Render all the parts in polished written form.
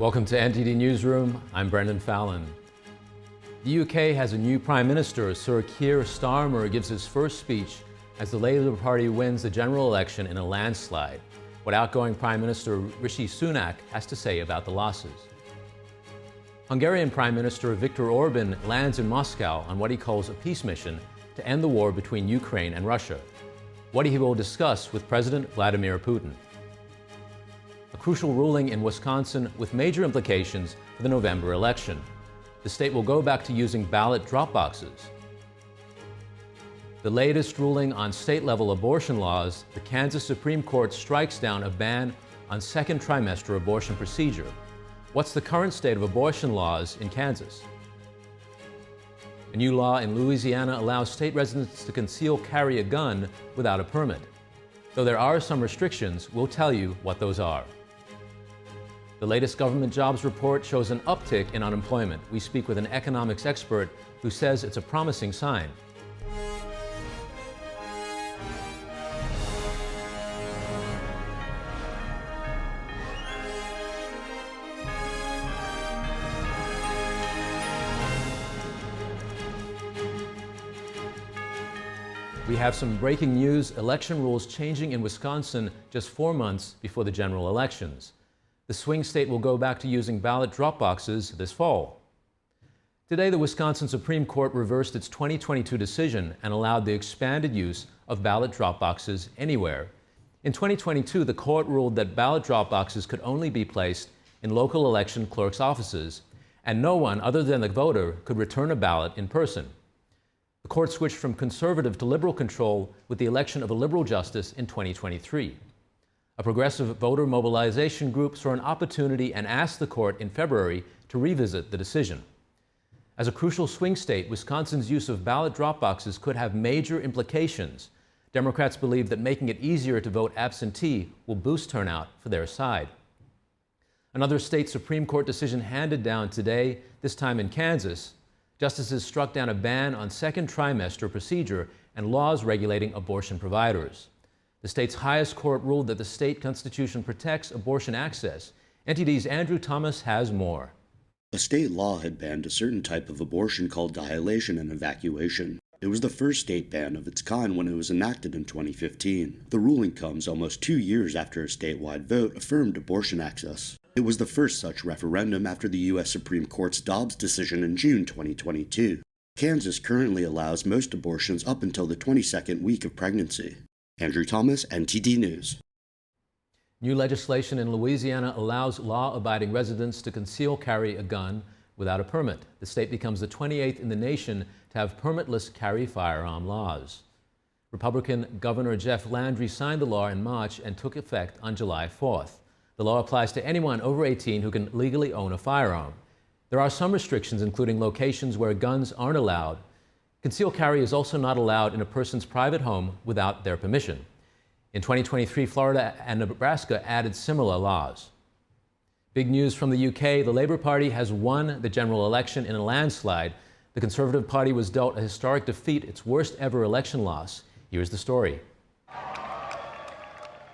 Welcome to NTD Newsroom. I'm Brendan Fallon. The UK has a new Prime Minister. Sir Keir Starmer gives his first speech as the Labour Party wins the general election in a landslide. What outgoing Prime Minister Rishi Sunak has to say about the losses. Hungarian Prime Minister Viktor Orban lands in Moscow on what he calls a peace mission to end the war between Ukraine and Russia. What he will discuss with President Vladimir Putin. A crucial ruling in Wisconsin with major implications for the November election. The state will go back to using ballot drop boxes. The latest ruling on state-level abortion laws, the Kansas Supreme Court strikes down a ban on second trimester abortion procedure. What's the current state of abortion laws in Kansas? A new law in Louisiana allows state residents to conceal carry a gun without a permit. Though there are some restrictions, we'll tell you what those are. The latest government jobs report shows an uptick in unemployment. We speak with an economics expert who says it's a promising sign. We have some breaking news: election rules changing in Wisconsin just 4 months before the general elections. The swing state will go back to using ballot drop boxes this fall. Today, the Wisconsin Supreme Court reversed its 2022 decision and allowed the expanded use of ballot drop boxes anywhere. In 2022, the court ruled that ballot drop boxes could only be placed in local election clerks' offices, and no one other than the voter could return a ballot in person. The court switched from conservative to liberal control with the election of a liberal justice in 2023. A progressive voter mobilization group saw an opportunity and asked the court in February to revisit the decision. As a crucial swing state, Wisconsin's use of ballot drop boxes could have major implications. Democrats believe that making it easier to vote absentee will boost turnout for their side. Another state Supreme Court decision handed down today, this time in Kansas. Justices struck down a ban on second trimester procedure and laws regulating abortion providers. The state's highest court ruled that the state constitution protects abortion access. NTD's Andrew Thomas has more. A state law had banned a certain type of abortion called dilation and evacuation. It was the first state ban of its kind when it was enacted in 2015. The ruling comes almost 2 years after a statewide vote affirmed abortion access. It was the first such referendum after the U.S. Supreme Court's Dobbs decision in June 2022. Kansas currently allows most abortions up until the 22nd week of pregnancy. Andrew Thomas, NTD News. New legislation in Louisiana allows law-abiding residents to conceal carry a gun without a permit. The state becomes the 28th in the nation to have permitless carry firearm laws. Republican Governor Jeff Landry signed the law in March and took effect on July 4th. The law applies to anyone over 18 who can legally own a firearm. There are some restrictions, including locations where guns aren't allowed. Concealed carry is also not allowed in a person's private home without their permission. In 2023, Florida and Nebraska added similar laws. Big news from the UK: the Labour Party has won the general election in a landslide. The Conservative Party was dealt a historic defeat, its worst ever election loss. Here's the story.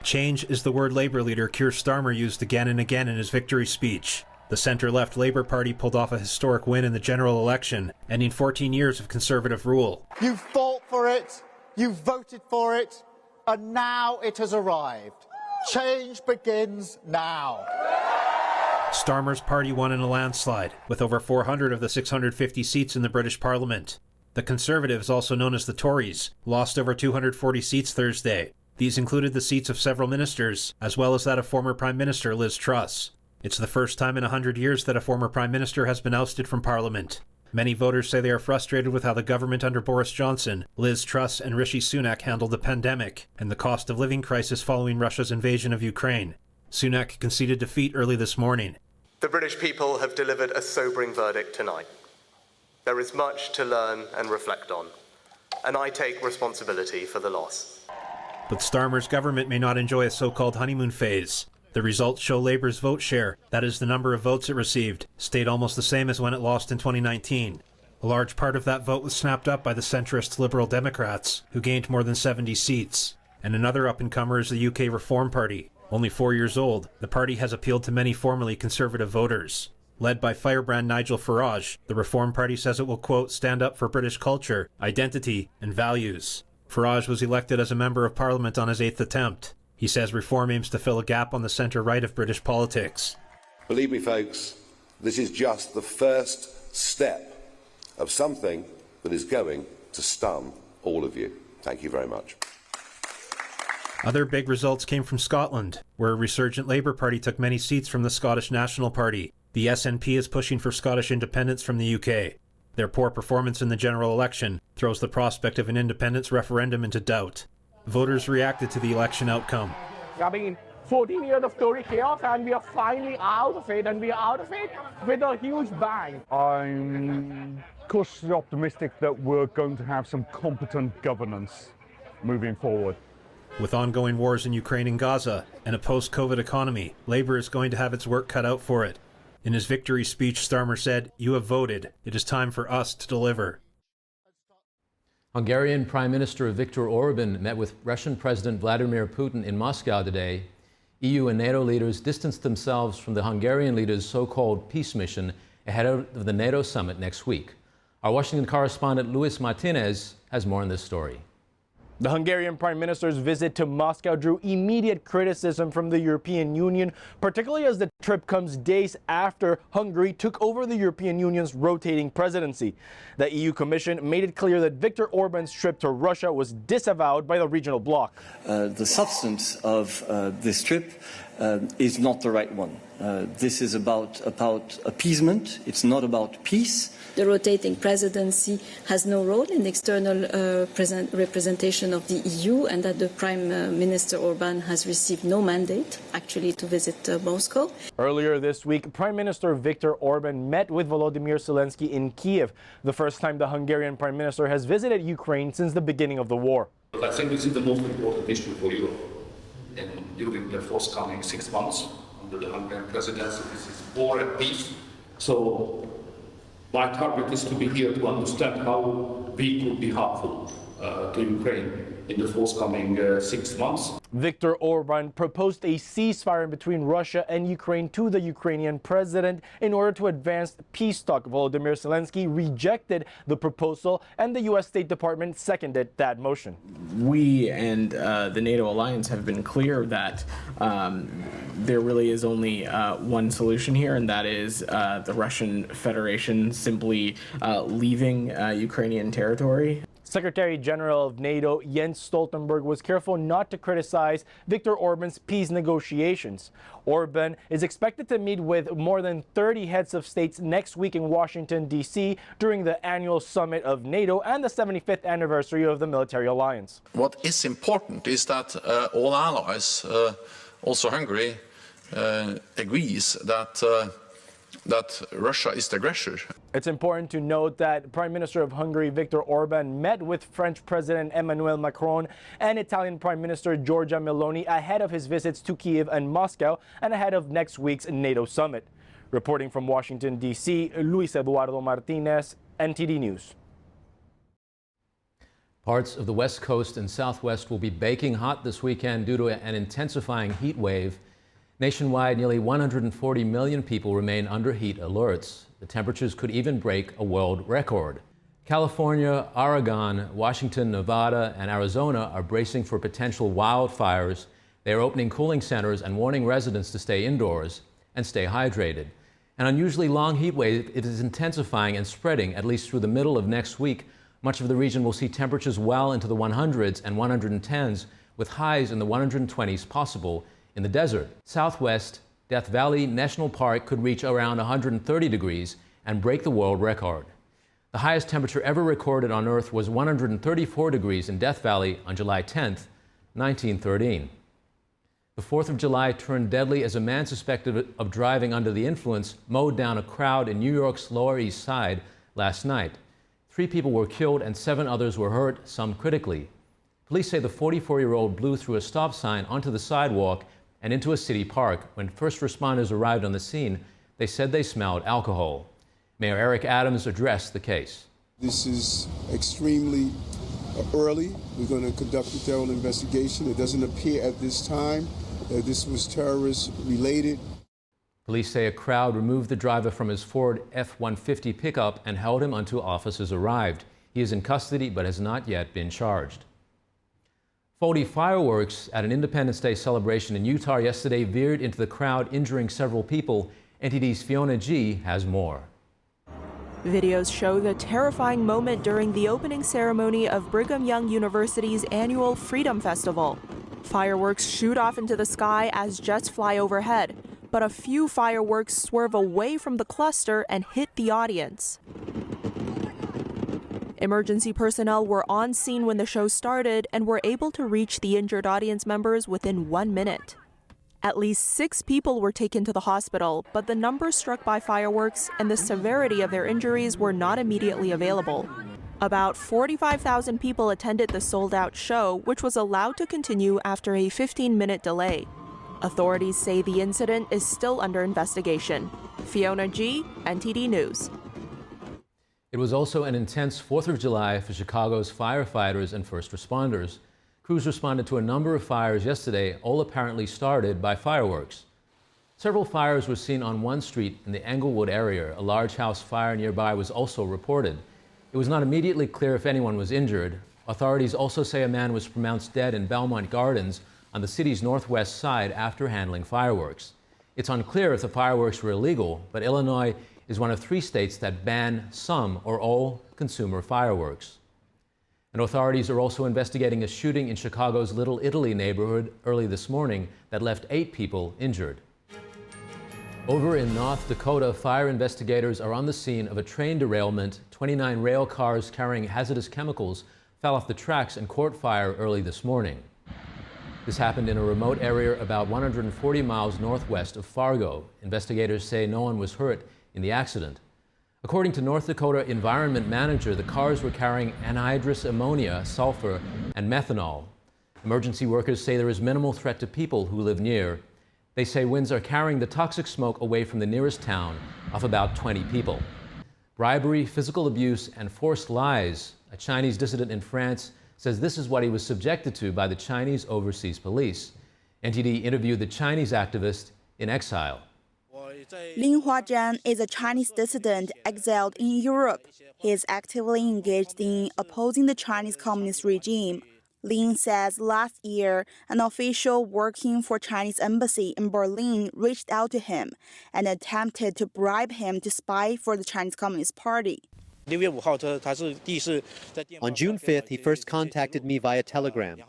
Change is the word Labour leader Keir Starmer used again and again in his victory speech. The centre-left Labour Party pulled off a historic win in the general election, ending 14 years of Conservative rule. You fought for it, you voted for it, and now it has arrived. Change begins now. Starmer's party won in a landslide, with over 400 of the 650 seats in the British Parliament. The Conservatives, also known as the Tories, lost over 240 seats Thursday. These included the seats of several ministers, as well as that of former Prime Minister Liz Truss. It's the first time in 100 years that a former Prime Minister has been ousted from Parliament. Many voters say they are frustrated with how the government under Boris Johnson, Liz Truss, and Rishi Sunak handled the pandemic and the cost of living crisis following Russia's invasion of Ukraine. Sunak conceded defeat early this morning. The British people have delivered a sobering verdict tonight. There is much to learn and reflect on, and I take responsibility for the loss. But Starmer's government may not enjoy a so-called honeymoon phase. The results show Labour's vote share, that is the number of votes it received, stayed almost the same as when it lost in 2019. A large part of that vote was snapped up by the centrist Liberal Democrats, who gained more than 70 seats. And another up-and-comer is the UK Reform Party. Only 4 years old, the party has appealed to many formerly conservative voters. Led by firebrand Nigel Farage, the Reform Party says it will, quote, stand up for British culture, identity, and values. Farage was elected as a Member of Parliament on his 8th attempt. He says Reform aims to fill a gap on the centre-right of British politics. Believe me, folks, this is just the first step of something that is going to stun all of you. Thank you very much. Other big results came from Scotland, where a resurgent Labour Party took many seats from the Scottish National Party. The SNP is pushing for Scottish independence from the UK. Their poor performance in the general election throws the prospect of an independence referendum into doubt. Voters reacted to the election outcome. 14 years of Tory chaos, and we are finally out of it, and we are out of it with a huge bang. I'm cautiously optimistic that we're going to have some competent governance moving forward. With ongoing wars in Ukraine and Gaza and a post-COVID economy, Labour is going to have its work cut out for it. In his victory speech, Starmer said, "You have voted. It is time for us to deliver." Hungarian Prime Minister Viktor Orban met with Russian President Vladimir Putin in Moscow today. EU and NATO leaders distanced themselves from the Hungarian leader's so-called peace mission ahead of the NATO summit next week. Our Washington correspondent Luis Martinez has more on this story. The Hungarian Prime Minister's visit to Moscow drew immediate criticism from the European Union, particularly as the trip comes days after Hungary took over the European Union's rotating presidency. The EU Commission made it clear that Viktor Orban's trip to Russia was disavowed by the regional bloc. The substance of this trip is not the right one. This is about appeasement. It's not about peace. The rotating presidency has no role in the external representation of the EU, and that the Prime Minister Orban has received no mandate, actually, to visit Moscow. Earlier this week, Prime Minister Viktor Orban met with Volodymyr Zelensky in Kiev, the first time the Hungarian Prime Minister has visited Ukraine since the beginning of the war. I think this is the most important issue for Europe. And during the forthcoming 6 months under the Hungarian presidency, this is war and peace. So my target is to be here to understand how we could be helpful to Ukraine in the forthcoming 6 months. Viktor Orban proposed a ceasefire between Russia and Ukraine to the Ukrainian president in order to advance peace talk. Volodymyr Zelensky rejected the proposal, and the U.S. State Department seconded that motion. We and the NATO alliance have been clear that there really is only one solution here, and that is the Russian Federation simply leaving Ukrainian territory. Secretary General of NATO Jens Stoltenberg was careful not to criticize Viktor Orban's peace negotiations. Orban is expected to meet with more than 30 heads of states next week in Washington, D.C. during the annual summit of NATO and the 75th anniversary of the military alliance. What is important is that all allies, also Hungary, agrees that Russia is the aggressor. It's important to note that Prime Minister of Hungary Viktor Orban met with French President Emmanuel Macron and Italian Prime Minister Giorgia Meloni ahead of his visits to Kiev and Moscow and ahead of next week's NATO summit. Reporting from Washington, D.C., Luis Eduardo Martinez, NTD News. Parts of the West Coast and Southwest will be baking hot this weekend due to an intensifying heat wave. Nationwide, nearly 140 million people remain under heat alerts. The temperatures could even break a world record. California, Oregon, Washington, Nevada, and Arizona are bracing for potential wildfires. They are opening cooling centers and warning residents to stay indoors and stay hydrated. An unusually long heat wave, it is intensifying and spreading at least through the middle of next week. Much of the region will see temperatures well into the 100s and 110s, with highs in the 120s possible. In the desert, Southwest Death Valley National Park could reach around 130 degrees and break the world record. The highest temperature ever recorded on Earth was 134 degrees in Death Valley on July 10th, 1913. The 4th of July turned deadly as a man suspected of driving under the influence mowed down a crowd in New York's Lower East Side last night. 3 people were killed and 7 others were hurt, some critically. Police say the 44-year-old blew through a stop sign onto the sidewalk and into a city park. When first responders arrived on the scene, they said they smelled alcohol. Mayor Eric Adams addressed the case. This is extremely early. We're going to conduct a thorough investigation. It doesn't appear at this time this was terrorist related. Police say a crowd removed the driver from his Ford F-150 pickup and held him until officers arrived. He is in custody but has not yet been charged. Faulty fireworks at an Independence Day celebration in Utah yesterday veered into the crowd, injuring several people. NTD's Fiona G has more. Videos show the terrifying moment during the opening ceremony of Brigham Young University's annual Freedom Festival. Fireworks shoot off into the sky as jets fly overhead, but a few fireworks swerve away from the cluster and hit the audience. Emergency personnel were on scene when the show started and were able to reach the injured audience members within 1 minute. At least 6 people were taken to the hospital, but the numbers struck by fireworks and the severity of their injuries were not immediately available. About 45,000 people attended the sold-out show, which was allowed to continue after a 15-minute delay. Authorities say the incident is still under investigation. Fiona G, NTD News. It was also an intense 4th of July for Chicago's firefighters and first responders. Crews responded to a number of fires yesterday, all apparently started by fireworks. Several fires were seen on one street in the Englewood area. A large house fire nearby was also reported. It was not immediately clear if anyone was injured. Authorities also say a man was pronounced dead in Belmont Gardens on the city's northwest side after handling fireworks. It's unclear if the fireworks were illegal, but Illinois is one of 3 states that ban some or all consumer fireworks. And authorities are also investigating a shooting in Chicago's Little Italy neighborhood early this morning that left 8 people injured. Over in North Dakota, fire investigators are on the scene of a train derailment. 29 rail cars carrying hazardous chemicals fell off the tracks and caught fire early this morning. This happened in a remote area about 140 miles northwest of Fargo. Investigators say no one was hurt in the accident. According to North Dakota Environment Manager, the cars were carrying anhydrous ammonia, sulfur, and methanol. Emergency workers say there is minimal threat to people who live near. They say winds are carrying the toxic smoke away from the nearest town of about 20 people. Bribery, physical abuse, and forced lies. A Chinese dissident in France says this is what he was subjected to by the Chinese overseas police. NTD interviewed the Chinese activist in exile. Lin Huajian is a Chinese dissident exiled in Europe. He is actively engaged in opposing the Chinese communist regime. Lin says last year, an official working for Chinese embassy in Berlin reached out to him and attempted to bribe him to spy for the Chinese Communist Party. On June 5th, he first contacted me via telegram.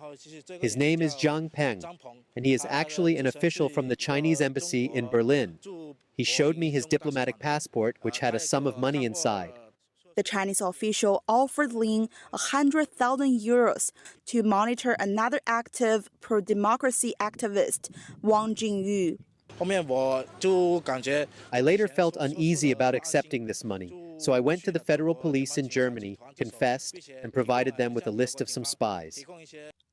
His name is Zhang Peng, and he is actually an official from the Chinese embassy in Berlin. He showed me his diplomatic passport, which had a sum of money inside. The Chinese official offered Lin 100,000 euros to monitor another active pro-democracy activist, Wang Jingyu. I later felt uneasy about accepting this money, so I went to the federal police in Germany, confessed, and provided them with a list of some spies.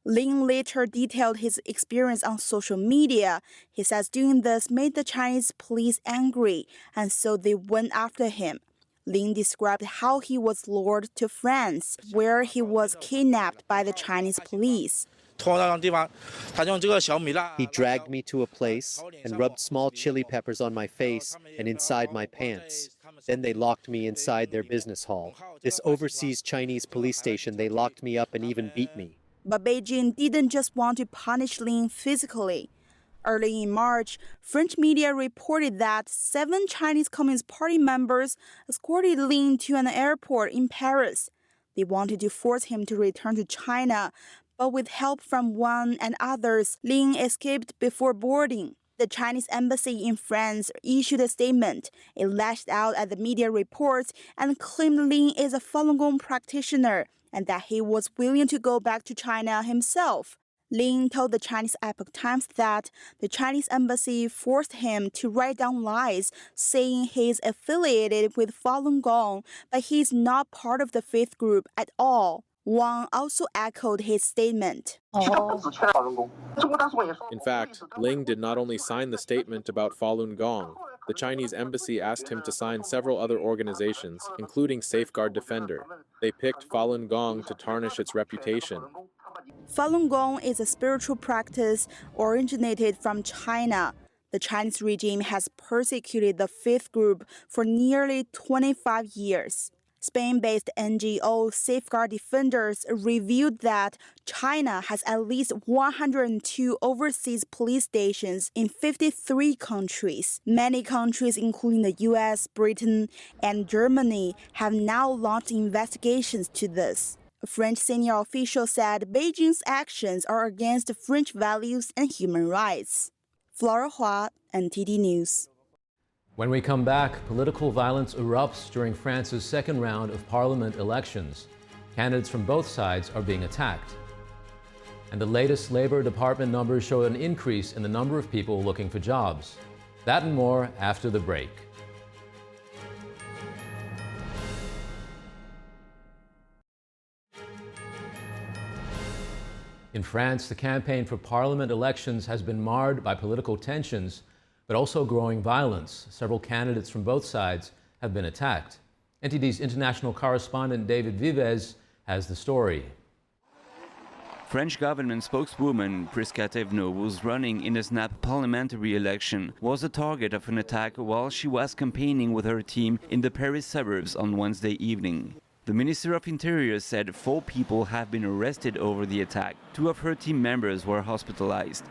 Lin later detailed his experience on social media. He says doing this made the Chinese police angry, and so they went after him. Lin described how he was lured to France, where he was kidnapped by the Chinese police. He dragged me to a place and rubbed small chili peppers on my face and inside my pants. Then they locked me inside their business hall. This overseas Chinese police station, they locked me up and even beat me. But Beijing didn't just want to punish Lin physically. Early in March, French media reported that 7 Chinese Communist Party members escorted Lin to an airport in Paris. They wanted to force him to return to China, but with help from one and others, Lin escaped before boarding. The Chinese embassy in France issued a statement. It lashed out at the media reports and claimed Lin is a Falun Gong practitioner and that he was willing to go back to China himself. Lin told the Chinese Epoch Times that the Chinese embassy forced him to write down lies, saying he is affiliated with Falun Gong, but he is not part of the faith group at all. Wang also echoed his statement. In fact, Ling did not only sign the statement about Falun Gong. The Chinese embassy asked him to sign several other organizations, including Safeguard Defender. They picked Falun Gong to tarnish its reputation. Falun Gong is a spiritual practice originated from China. The Chinese regime has persecuted the fifth group for nearly 25 years. Spain-based NGO Safeguard Defenders revealed that China has at least 102 overseas police stations in 53 countries. Many countries, including the US, Britain, and Germany, have now launched investigations to this. A French senior official said Beijing's actions are against French values and human rights. Flora Hua, NTD News. When we come back, political violence erupts during France's second round of parliament elections. Candidates from both sides are being attacked. And the latest Labor Department numbers show an increase in the number of people looking for jobs. That and more after the break. In France, the campaign for parliament elections has been marred by political tensions, but also growing violence. Several candidates from both sides have been attacked. NTD's international correspondent David Vives has the story. French government spokeswoman Prisca Thévenot, who's running in the snap parliamentary election, was the target of an attack while she was campaigning with her team in the Paris suburbs on Wednesday evening. The Minister of Interior said 4 people have been arrested over the attack. 2 of her team members were hospitalized.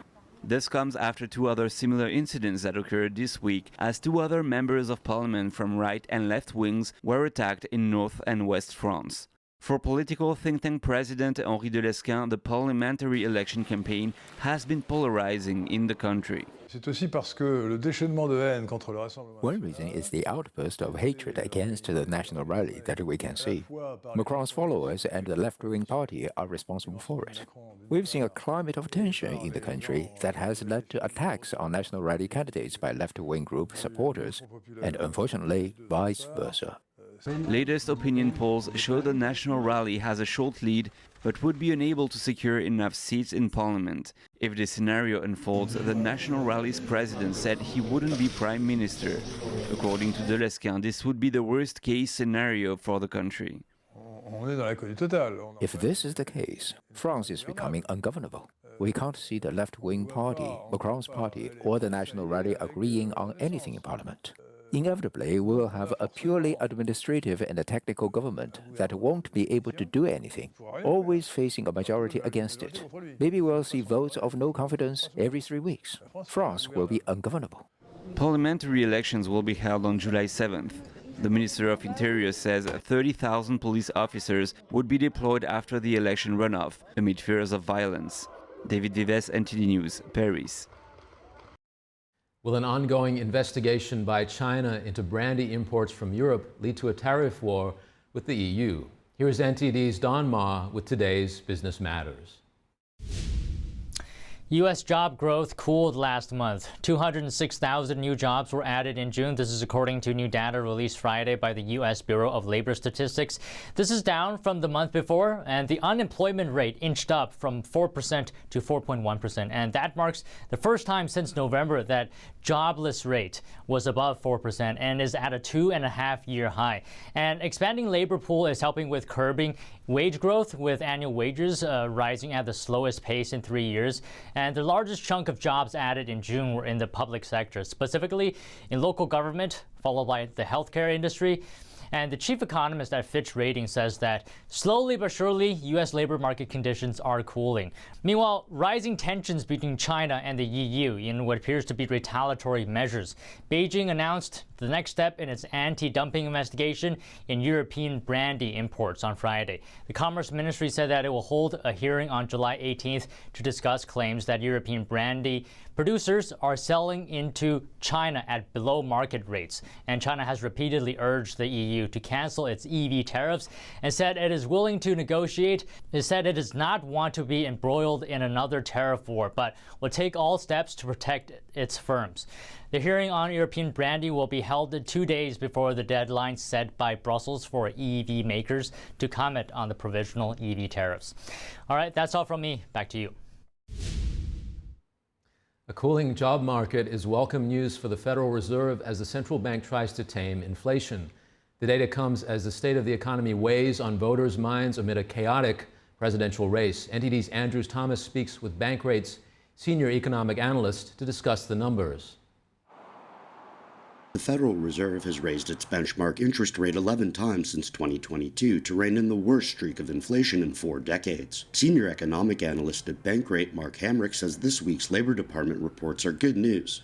This comes after 2 other similar incidents that occurred this week, as 2 other members of parliament from right and left wings were attacked in North and West France. For political think tank president Henri de Lesquen, the parliamentary election campaign has been polarizing in the country. One reason is the outburst of hatred against the national rally that we can see. Macron's followers and the left-wing party are responsible for it. We've seen a climate of tension in the country that has led to attacks on national rally candidates by left-wing group supporters, and unfortunately, vice versa. Latest opinion polls show the National Rally has a short lead, but would be unable to secure enough seats in parliament. If this scenario unfolds, the National Rally's president said he wouldn't be prime minister. According to de Lesquen, this would be the worst-case scenario for the country. If this is the case, France is becoming ungovernable. We can't see the left-wing party, Macron's party, or the National Rally agreeing on anything in parliament. Inevitably, we will have a purely administrative and a technical government that won't be able to do anything, always facing a majority against it. Maybe we'll see votes of no confidence every 3 weeks. France will be ungovernable. Parliamentary elections will be held on July 7th. The Minister of Interior says 30,000 police officers would be deployed after the election runoff, amid fears of violence. David Vives, NTD News, Paris. Will an ongoing investigation by China into brandy imports from Europe lead to a tariff war with the EU? Here is NTD's Don Ma with today's Business Matters. U.S. job growth cooled last month. 206,000 new jobs were added in June. This is according to new data released Friday by the U.S. Bureau of Labor Statistics. This is down from the month before, and the unemployment rate inched up from 4% to 4.1%. And that marks the first time since November that jobless rate was above 4% and is at a 2.5-year high. And expanding labor pool is helping with curbing wage growth, with annual wages rising at the slowest pace in 3 years. And the largest chunk of jobs added in June were in the public sector, specifically in local government, followed by the healthcare industry. And the chief economist at Fitch Ratings says that slowly but surely, U.S. labor market conditions are cooling. Meanwhile, rising tensions between China and the EU in what appears to be retaliatory measures. Beijing announced the next step in its anti-dumping investigation in European brandy imports on Friday. The Commerce Ministry said that it will hold a hearing on July 18th to discuss claims that European brandy producers are selling into China at below market rates. And China has repeatedly urged the EU to cancel its EV tariffs and said it is willing to negotiate. It said it does not want to be embroiled in another tariff war, but will take all steps to protect its firms. The hearing on European brandy will be held 2 days before the deadline set by Brussels for EV makers to comment on the provisional EV tariffs. All right, that's all from me. Back to you. A cooling job market is welcome news for the Federal Reserve as the central bank tries to tame inflation. The data comes as the state of the economy weighs on voters' minds amid a chaotic presidential race. NTD's Andrew Thomas speaks with Bankrate's senior economic analyst to discuss the numbers. The Federal Reserve has raised its benchmark interest rate 11 times since 2022 to rein in the worst streak of inflation in 4 decades. Senior economic analyst at Bankrate Mark Hamrick says this week's Labor Department reports are good news.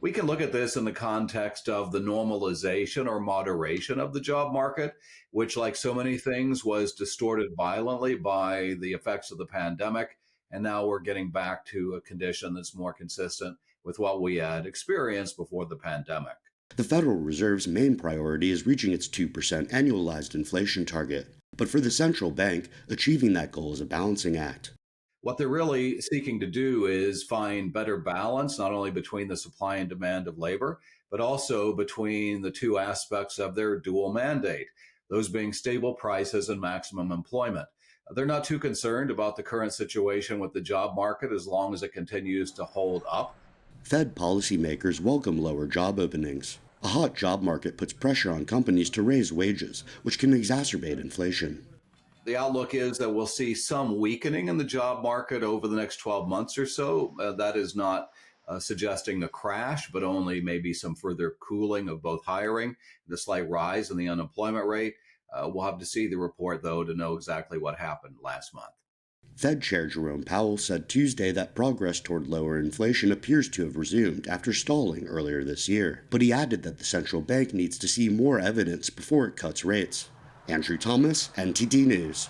We can look at this in the context of the normalization or moderation of the job market, which, like so many things, was distorted violently by the effects of the pandemic. And now we're getting back to a condition that's more consistent with what we had experienced before the pandemic. The Federal Reserve's main priority is reaching its 2% annualized inflation target. But for the central bank, achieving that goal is a balancing act. What they're really seeking to do is find better balance, not only between the supply and demand of labor, but also between the two aspects of their dual mandate, those being stable prices and maximum employment. They're not too concerned about the current situation with the job market as long as it continues to hold up. Fed policymakers welcome lower job openings. A hot job market puts pressure on companies to raise wages, which can exacerbate inflation. The outlook is that we'll see some weakening in the job market over the next 12 months or so. That is not suggesting a crash, but only maybe some further cooling of both hiring and a slight rise in the unemployment rate. We'll have to see the report, though, to know exactly what happened last month. Fed Chair Jerome Powell said Tuesday that progress toward lower inflation appears to have resumed after stalling earlier this year. But he added that the central bank needs to see more evidence before it cuts rates. Andrew Thomas, NTD News.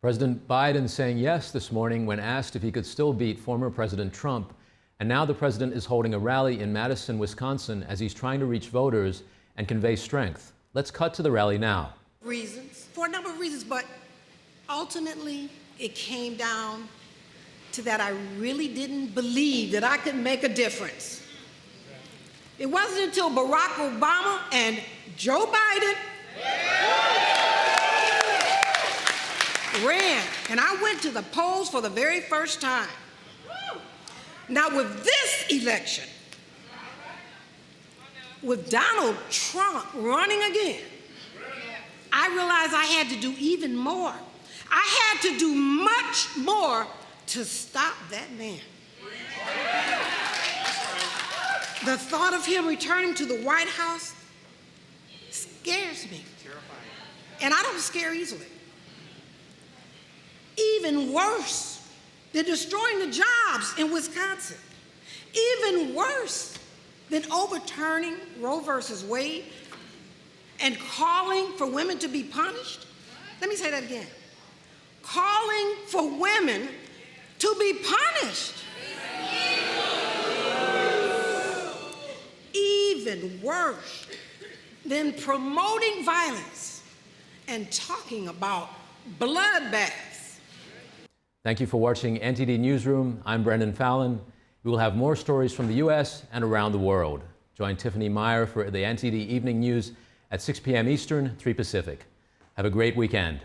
President Biden saying yes this morning when asked if he could still beat former President Trump. And now the president is holding a rally in Madison, Wisconsin, as he's trying to reach voters and convey strength. Let's cut to the rally now. For a number of reasons, but ultimately it came down to that I really didn't believe that I could make a difference. It wasn't until Barack Obama and Joe Biden ran, and I went to the polls for the very first time. Now with this election, with Donald Trump running again, I realized I had to do even more. I had to do much more to stop that man. The thought of him returning to the White House scares me. And I don't scare easily. Even worse, they're destroying the jobs in Wisconsin. Even worse than overturning Roe versus Wade and calling for women to be punished. Let me say that again. Calling for women to be punished. Even worse than promoting violence and talking about bloodbaths. Thank you for watching NTD Newsroom. I'm Brendan Fallon. We will have more stories from the U.S. and around the world. Join Tiffany Meyer for the NTD Evening News at 6 p.m. Eastern, 3 Pacific. Have a great weekend.